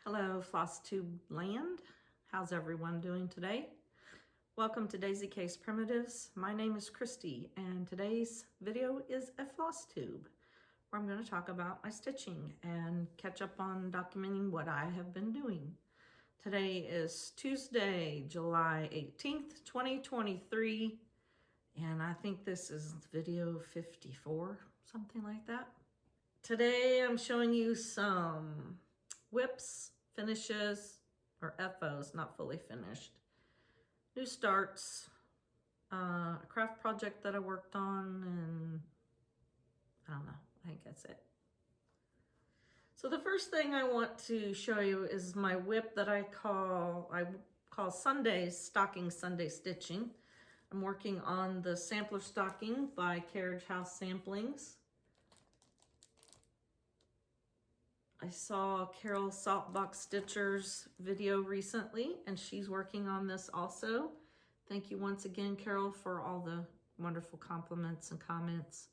Hello, FlossTube land. How's everyone doing today? Welcome to Daisy Case Primitives. My name is Christy, and today's video is a floss tube, where I'm going to talk about my stitching and catch up on documenting what I have been doing. Today is Tuesday, July 18th, 2023, and I think this is video 54, something like that. Today I'm showing you some whips, finishes, or FOs, not fully finished, new starts, a craft project that I worked on, and I don't know, I think that's it. So the first thing I want to show you is my whip that I call Sundays, Stocking Sunday Stitching. I'm working on the sampler stocking by Carriage House Samplings. I saw Carol Saltbox Stitcher's video recently, and she's working on this also. Thank you once again, Carol, for all the wonderful compliments and comments.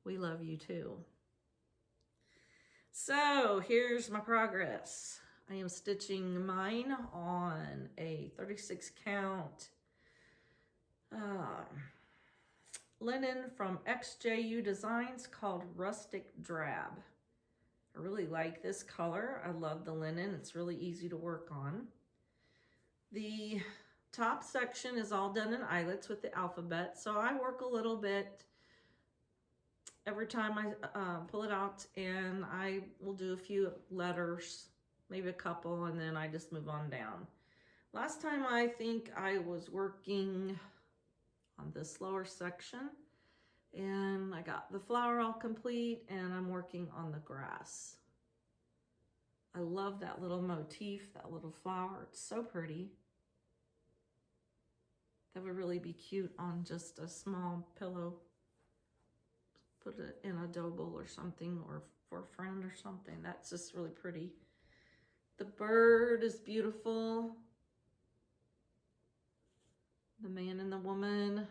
We love you too. So here's my progress. I am stitching mine on a 36 count linen from XJU Designs called Rustic Drab. I really like this color. I love the linen. It's really easy to work on. The top section is all done in eyelets with the alphabet, so I work a little bit every time I pull it out, and I will do a few letters, maybe a couple, and then I just move on down. Last time I think I was working on this lower section, and I got the flower all complete, and I'm working on the grass. I love that little motif, that little flower. It's so pretty. That would really be cute on just a small pillow. Put it in a dough bowl or something, or for a friend or something. That's just really pretty. The bird is beautiful. The man and the woman.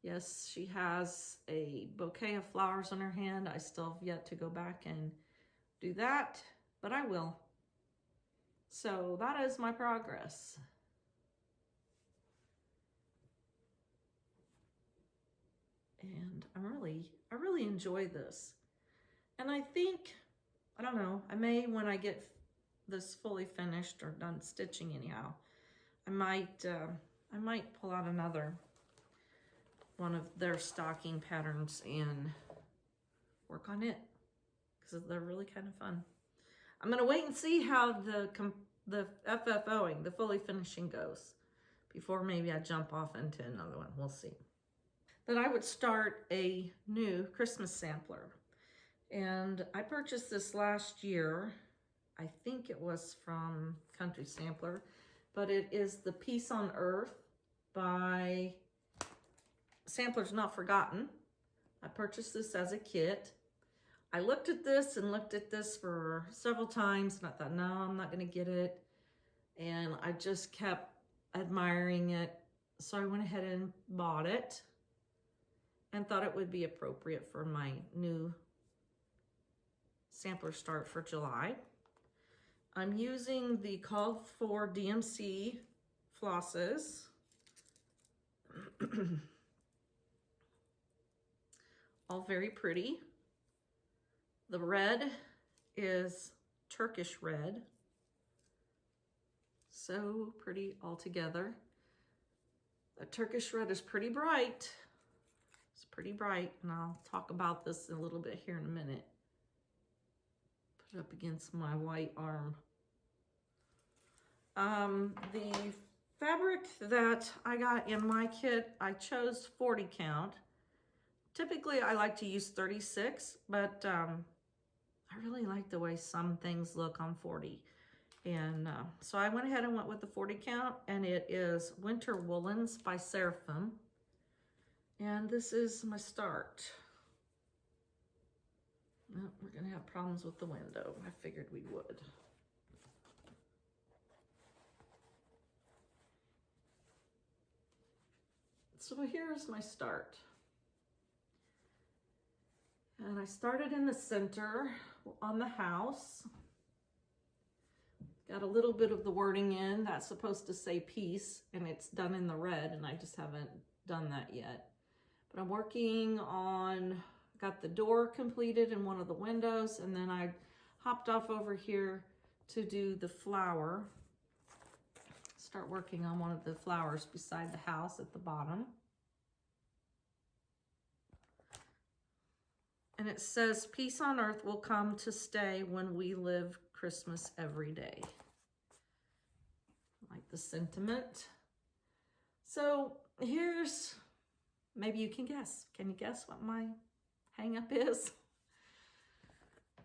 Yes, she has a bouquet of flowers on her hand. I still have yet to go back and do that, but I will. So that is my progress. And I really enjoy this. And I think, I don't know, I may, when I get this fully finished or done stitching anyhow, I might pull out another one of their stocking patterns and work on it, because they're really kind of fun. I'm gonna wait and see how the FFOing, the fully finishing, goes before maybe I jump off into another one. We'll see. Then I would start a new Christmas sampler, and I purchased this last year. I think it was from Country Sampler, but it is the Peace on Earth by Samplers Not Forgotten. I purchased this as a kit. I looked at this and looked at this for several times, and I thought, no, I'm not going to get it. And I just kept admiring it. So I went ahead and bought it and thought it would be appropriate for my new sampler start for July. I'm using the called for DMC flosses. All very pretty. The red is Turkish red. So pretty all together. The Turkish red is pretty bright. It's pretty bright, and I'll talk about this a little bit here in a minute. Put it up against my white arm. The fabric that I got in my kit, I chose 40 count. Typically, I like to use 36, but I really like the way some things look on 40. And so I went ahead and went with the 40 count, and it is Winter Woolens by Seraphim. And this is my start. Well, we're gonna have problems with the window. I figured we would. So here's my start. And I started in the center on the house. Got a little bit of the wording in. That's supposed to say peace, and it's done in the red, and I just haven't done that yet. But I'm working on, got the door completed in one of the windows, and then I hopped off over here to do the flower. Start working on one of the flowers beside the house at the bottom. And it says, peace on earth will come to stay when we live Christmas every day. I like the sentiment. So here's, maybe you can guess. Can you guess what my hang up is?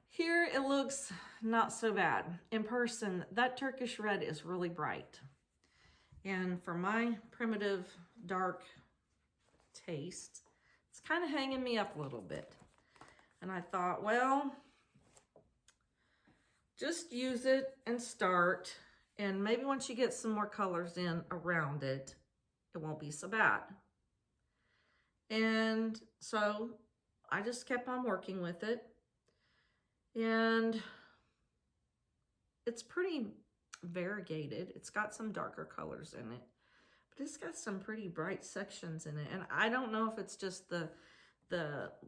Here it looks not so bad. In person, that Turkish red is really bright. And for my primitive dark taste, it's kind of hanging me up a little bit. And I thought, well, just use it and start. And maybe once you get some more colors in around it, it won't be so bad. And so I just kept on working with it. And it's pretty variegated. It's got some darker colors in it, but it's got some pretty bright sections in it. And I don't know if it's just the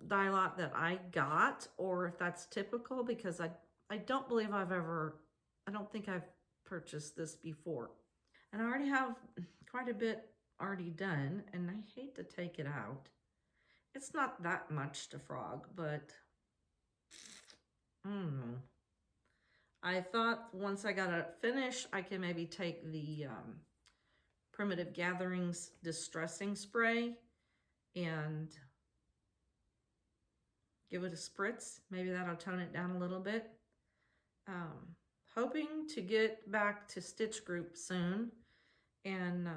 dye lot that I got or if that's typical, because I don't believe I don't think I've purchased this before. And I already have quite a bit already done, and I hate to take it out. It's not that much to frog, but I don't know. I thought once I got it finished, I can maybe take the Primitive Gatherings Distressing Spray and give it a spritz. Maybe that'll tone it down a little bit. Hoping to get back to Stitch Group soon. And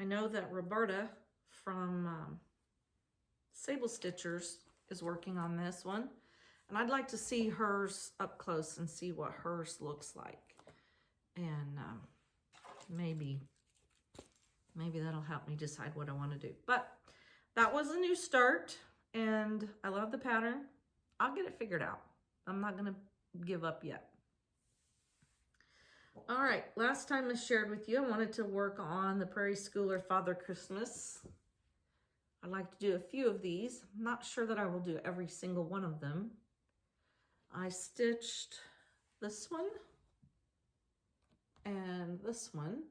I know that Roberta from Sable Stitchers is working on this one. And I'd like to see hers up close and see what hers looks like. And maybe that'll help me decide what I want to do. But that was a new start. And I love the pattern. I'll get it figured out. I'm not going to give up yet. All right, last time I shared with you, I wanted to work on the Prairie Schooler Father Christmas. I'd like to do a few of these. I'm not sure that I will do every single one of them. I stitched this one and this one.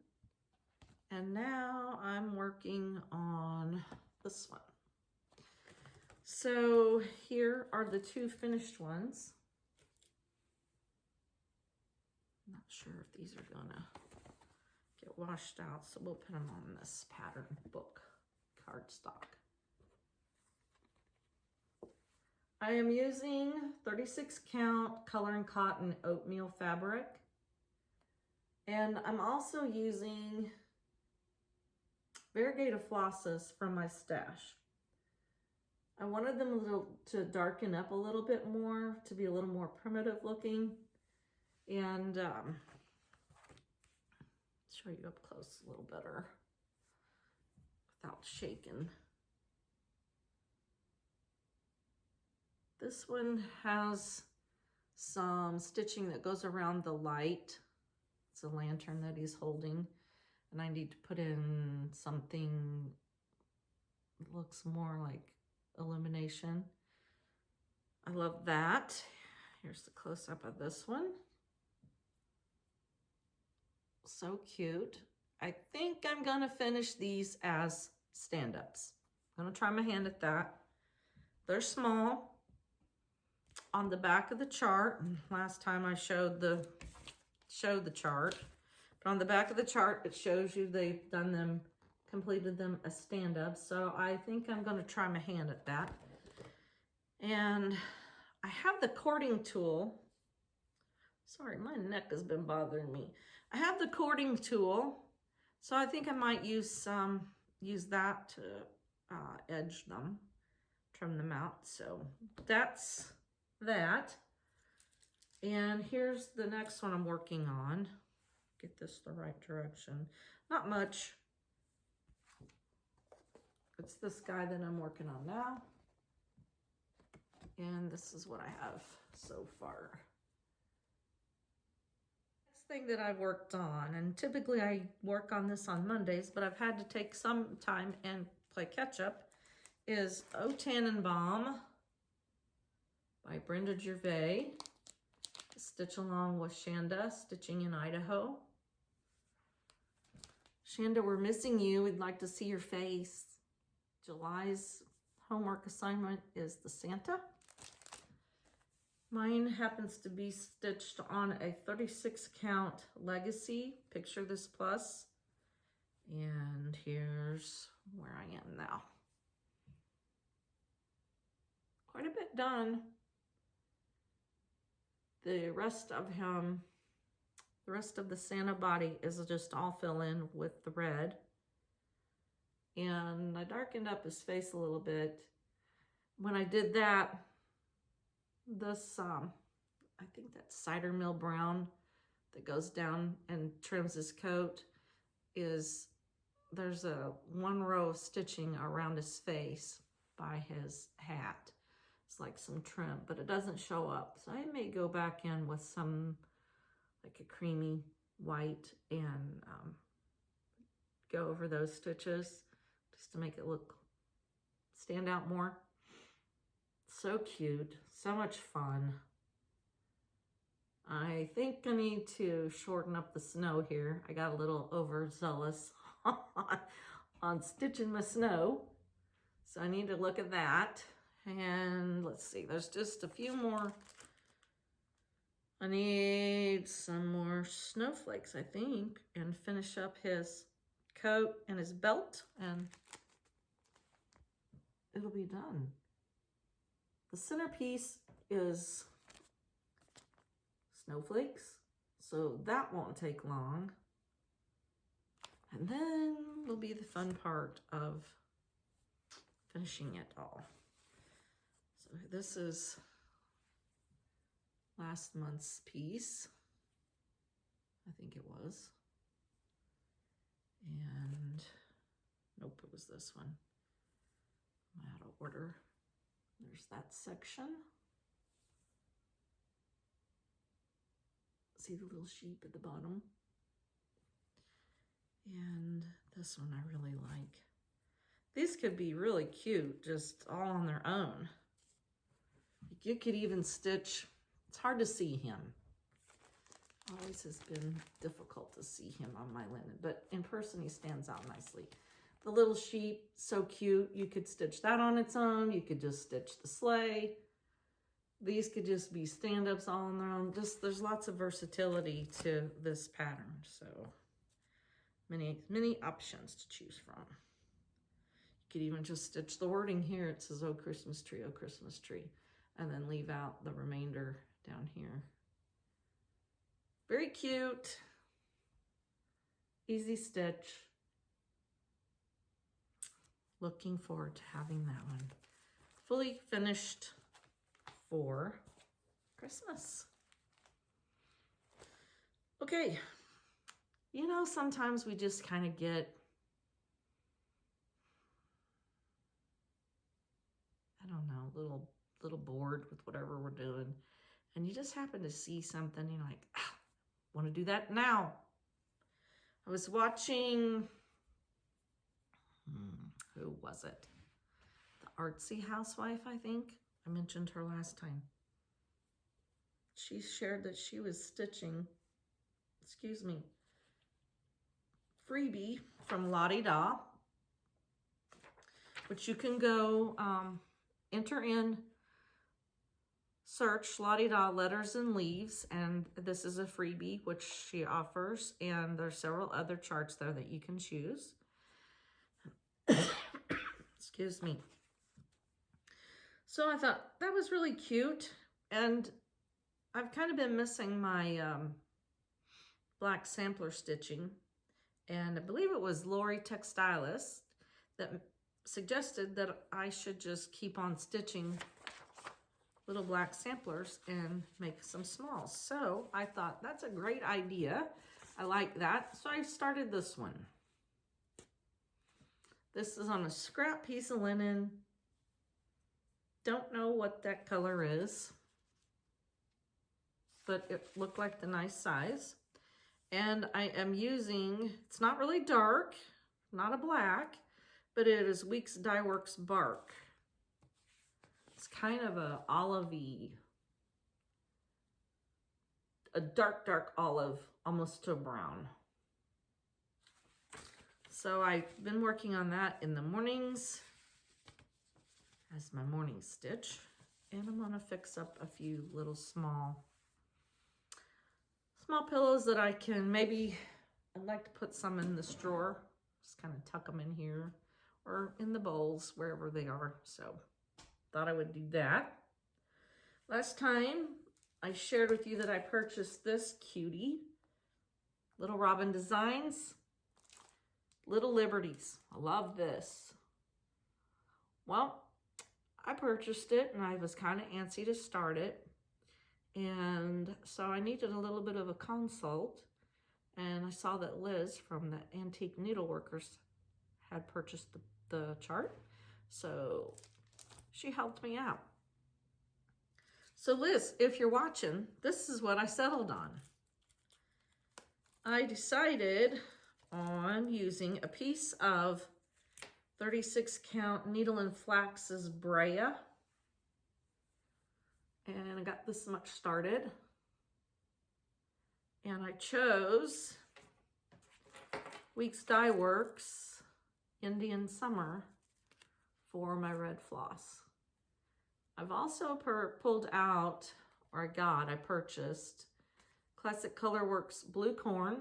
And now I'm working on this one. So here are the two finished ones. I'm not sure if these are gonna get washed out, so we'll put them on this pattern book cardstock. I am using 36 count color and cotton oatmeal fabric. And I'm also using variegated flosses from my stash. I wanted them to darken up a little bit more, to be a little more primitive looking. And show you up close a little better without shaking. This one has some stitching that goes around the light. It's a lantern that he's holding. And I need to put in something that looks more like illumination. I love that. Here's the close-up of this one. So cute. I think I'm gonna finish these as stand-ups. I'm gonna try my hand at that. They're small. On the back of the chart, last time I showed the chart, but on the back of the chart it shows you they've done them, completed them as stand-ups. So I think I'm gonna try my hand at that. And I have the cording tool. Sorry, my neck has been bothering me. I have the cording tool, so I think I might use that to edge them, trim them out. So that's that. And here's the next one I'm working on. Get this the right direction. Not much. It's this guy that I'm working on now. And this is what I have so far. thing that I've worked on, and typically I work on this on Mondays, but I've had to take some time and play catch up, is O Tannenbaum by Brenda Gervais. Stitch along with Shanda, Stitching in Idaho. Shanda, we're missing you. We'd like to see your face. July's homework assignment is the Santa. Mine happens to be stitched on a 36 count Legacy. Picture this plus. And here's where I am now. Quite a bit done. The rest of him, the rest of the Santa body is just all fill in with the red. And I darkened up his face a little bit. When I did that, this, I think that's cider mill brown that goes down and trims his coat, there's a one row of stitching around his face by his hat. It's like some trim, but it doesn't show up. So I may go back in with some, like a creamy white, and go over those stitches just to make it stand out more. So cute, so much fun. I think I need to shorten up the snow here. I got a little overzealous on stitching my snow. So I need to look at that. And let's see, there's just a few more. I need some more snowflakes, I think, and finish up his coat and his belt, and it'll be done. The centerpiece is snowflakes, so that won't take long. And then will be the fun part of finishing it all. So this is last month's piece, I think it was. And nope, it was this one. I'm out of order. There's that section. See the little sheep at the bottom? And this one I really like. These could be really cute, just all on their own. You could even stitch, it's hard to see him. Always has been difficult to see him on my linen, but in person he stands out nicely. The little sheep, so cute. You could stitch that on its own. You could just stitch the sleigh. These could just be stand-ups all on their own. Just, there's lots of versatility to this pattern, so many options to choose from. You could even just stitch the wording here. It says, "Oh Christmas tree, oh Christmas tree," and then leave out the remainder down here. Very cute. Easy stitch. Looking forward to having that one fully finished for Christmas. Okay, you know, sometimes we just kind of get, I don't know, a little bored with whatever we're doing, and you just happen to see something, you're like, ah, want to do that now. I was watching, who was it? The Artsy Housewife, I think. I mentioned her last time. She shared that she was stitching, freebie from Lottie Da, which you can go enter in, search Lottie Da Letters and Leaves, and this is a freebie which she offers, and there's several other charts there that you can choose. Excuse me. So I thought that was really cute, and I've kind of been missing my black sampler stitching, and I believe it was Lori Textilist that suggested that I should just keep on stitching little black samplers and make some smalls. So I thought that's a great idea. I like that. So I started this one. This is on a scrap piece of linen. Don't know what that color is, but it looked like the nice size. And I am using, it's not really dark, not a black, but it is Weeks Dye Works Bark. It's kind of a olivey, a dark olive, almost to brown. So I've been working on that in the mornings as my morning stitch. And I'm gonna fix up a few little small pillows that I can maybe, I'd like to put some in this drawer, just kind of tuck them in here or in the bowls, wherever they are. So thought I would do that. Last time I shared with you that I purchased this cutie, Little Robin Designs, Little Liberties. I love this. Well, I purchased it and I was kind of antsy to start it. And so I needed a little bit of a consult. And I saw that Liz from the Antique Needleworkers had purchased the chart. So she helped me out. So Liz, if you're watching, this is what I settled on. I decided on using a piece of 36 count Needle and Flax's Brea. And I got this much started. And I chose Weeks Dye Works Indian Summer for my red floss. I've also pulled out, or I purchased Classic Colorworks Blue Corn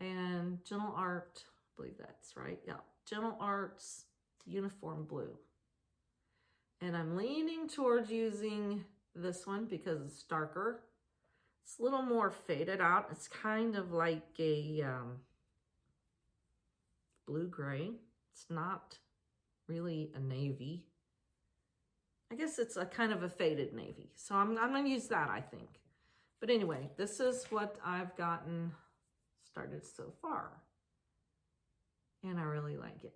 and Gentle Art, I believe that's right, yeah, Gentle Arts Uniform Blue. And I'm leaning towards using this one because it's darker. It's a little more faded out. It's kind of like a blue-gray. It's not really a navy. I guess it's a kind of a faded navy. So I'm going to use that, I think. But anyway, this is what I've gotten started so far. And I really like it.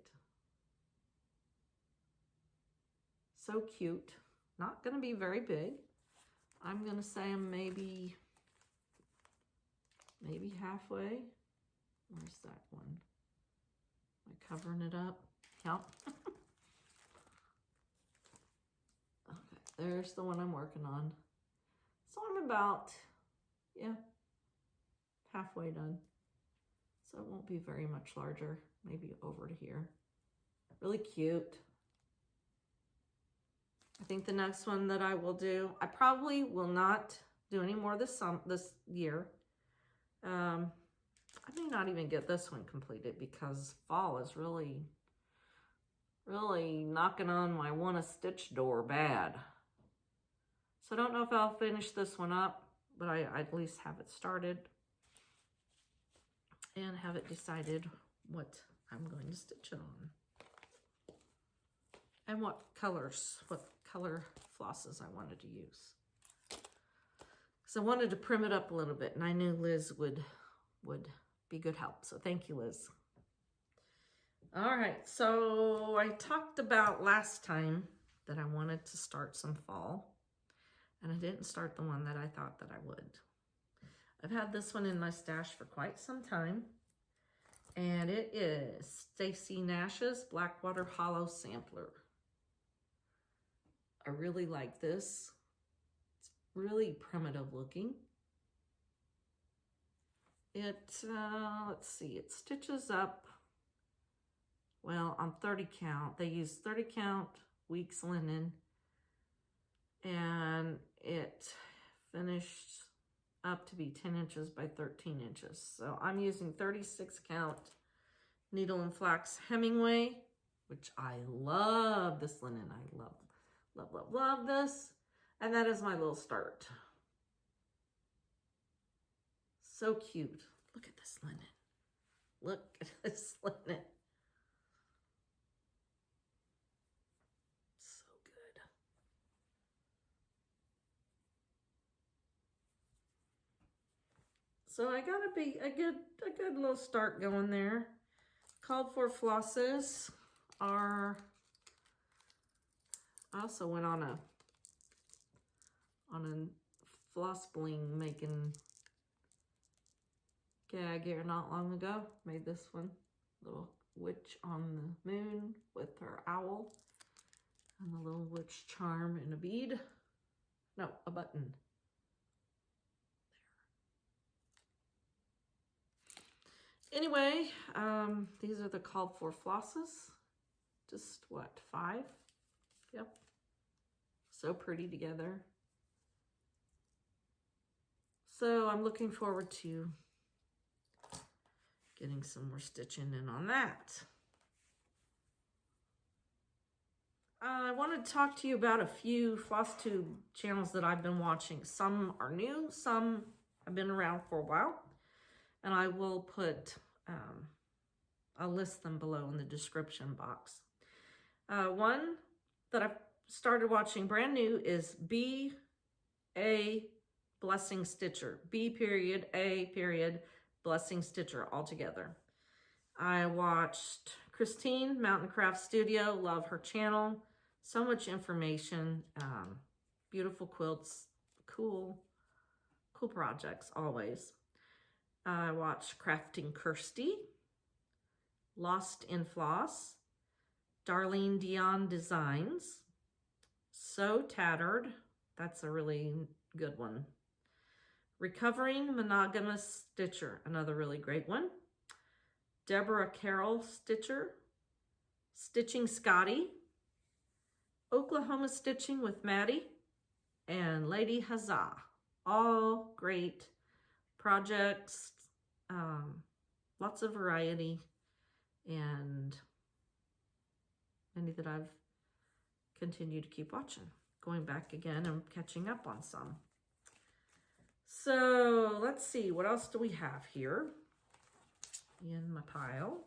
So cute. Not going to be very big. I'm going to say I'm maybe halfway. Where's that one? Am I covering it up? Yep. Okay, there's the one I'm working on. So I'm about, yeah, halfway done. So it won't be very much larger. Maybe over to here. Really cute. I think the next one that I will do, I probably will not do any more this year. I may not even get this one completed because fall is really knocking on my wanna-stitch door bad. So I don't know if I'll finish this one up, but I at least have it started and have it decided what I'm going to stitch it on. And what color flosses I wanted to use. Because I wanted to prim it up a little bit, and I knew Liz would be good help. So thank you, Liz. All right, so I talked about last time that I wanted to start some fall, and I didn't start the one that I thought that I would. I've had this one in my stash for quite some time, and it is Stacy Nash's Blackwater Hollow Sampler. I really like this. It's really primitive looking. It, let's see, it stitches up, well, on 30 count. They use 30 count Weeks linen, and it finished up to be 10 inches by 13 inches. So I'm using 36 count Needle and Flax Hemingway, which I love this linen. I love this. And that is my little start. So cute. Look at this linen. Look at this linen. So good. So I got a good little start going there. Called for flosses are, I also went on a floss bling making gag here not long ago. Made this one. Little witch on the moon with her owl. And a little witch charm and a bead. No, a button. There. Anyway, these are the called for flosses. Just what, 5? Yep. So pretty together. So I'm looking forward to getting some more stitching in on that. I want to talk to you about a few FlossTube channels that I've been watching. Some are new, some have been around for a while. And I will put, I'll list them below in the description box. One that I've started watching brand new is b.a.blessingstitcher. b.a.blessingstitcher all together. I watched Christine, Mountain Craft Studio. Love her channel. So much information. Beautiful quilts. Cool projects always. I watched Crafting Kirsty. Lost in Floss. Darlene Dion Designs. So Tattered. That's a really good one. Recovering Monogamous Stitcher. Another really great one. Deborah Carroll Stitcher. Stitching Scotty. Oklahoma Stitching with Mattie. And Lady Huzzah. All great projects. Lots of variety. And many that I've continued to keep watching. Going back again and catching up on some. So let's see, what else do we have here in my pile?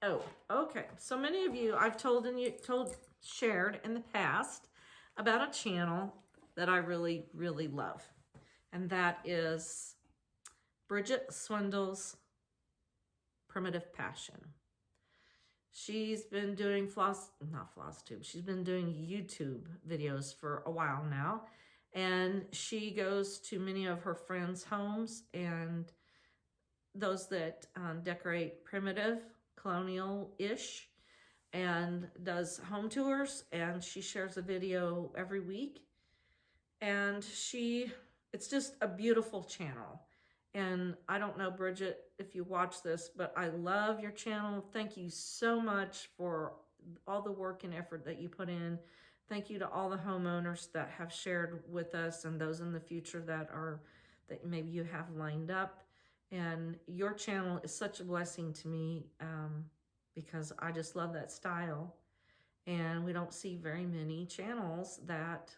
Oh, okay. So many of you I've shared in the past about a channel that I really, really love. And that is Bridget Swindle's Primitive Passion. She's been doing she's been doing YouTube videos for a while now. And she goes to many of her friends' homes and those that decorate primitive, colonial-ish, and does home tours. And she shares a video every week. And it's just a beautiful channel. And I don't know, Bridget, if you watch this, but I love your channel. Thank you so much for all the work and effort that you put in. Thank you to all the homeowners that have shared with us and those in the future that maybe you have lined up. And your channel is such a blessing to me because I just love that style. And we don't see very many channels that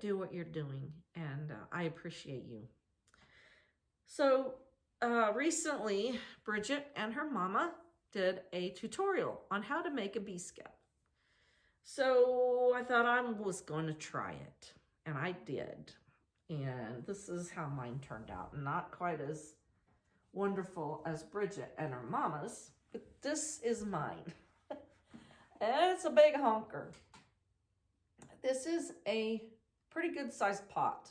do what you're doing. And I appreciate you. So recently, Bridget and her mama did a tutorial on how to make a B-skep. So I thought I was going to try it, and I did. And this is how mine turned out. Not quite as wonderful as Bridget and her mama's, but this is mine. And it's a big honker. This is a pretty good sized pot.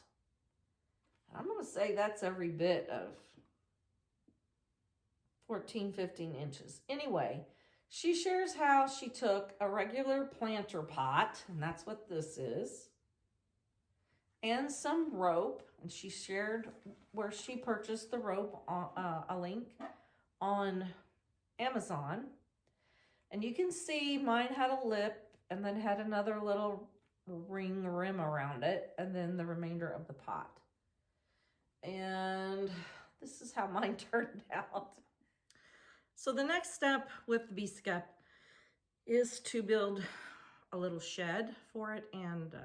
I'm going to say that's every bit of 14, 15 inches. Anyway, she shares how she took a regular planter pot, and that's what this is, and some rope, and she shared where she purchased the rope, a link on Amazon. And you can see mine had a lip and then had another little rim around it, and then the remainder of the pot. And this is how mine turned out. So the next step with the B-skep is to build a little shed for it. And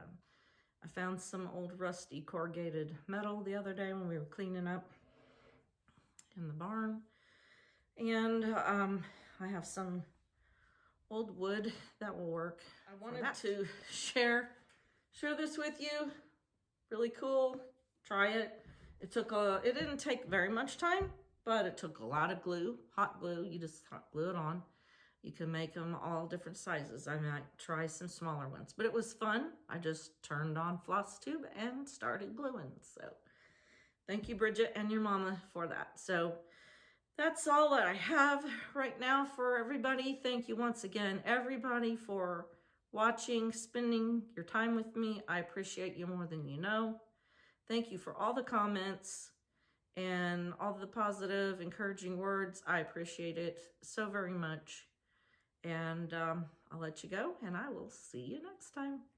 I found some old rusty corrugated metal the other day when we were cleaning up in the barn. And I have some old wood that will work. I wanted to share this with you. Really cool. Try it. It didn't take very much time, but it took a lot of glue, hot glue. You just hot glue it on. You can make them all different sizes. I might try some smaller ones, but it was fun. I just turned on FlossTube and started gluing. So Thank you, Bridget, and your mama for that. So that's all that I have right now for everybody. Thank you once again, everybody, for watching, spending your time with me. I appreciate you more than you know. Thank you for all the comments and all the positive, encouraging words. I appreciate it so very much. And I'll let you go, and I will see you next time.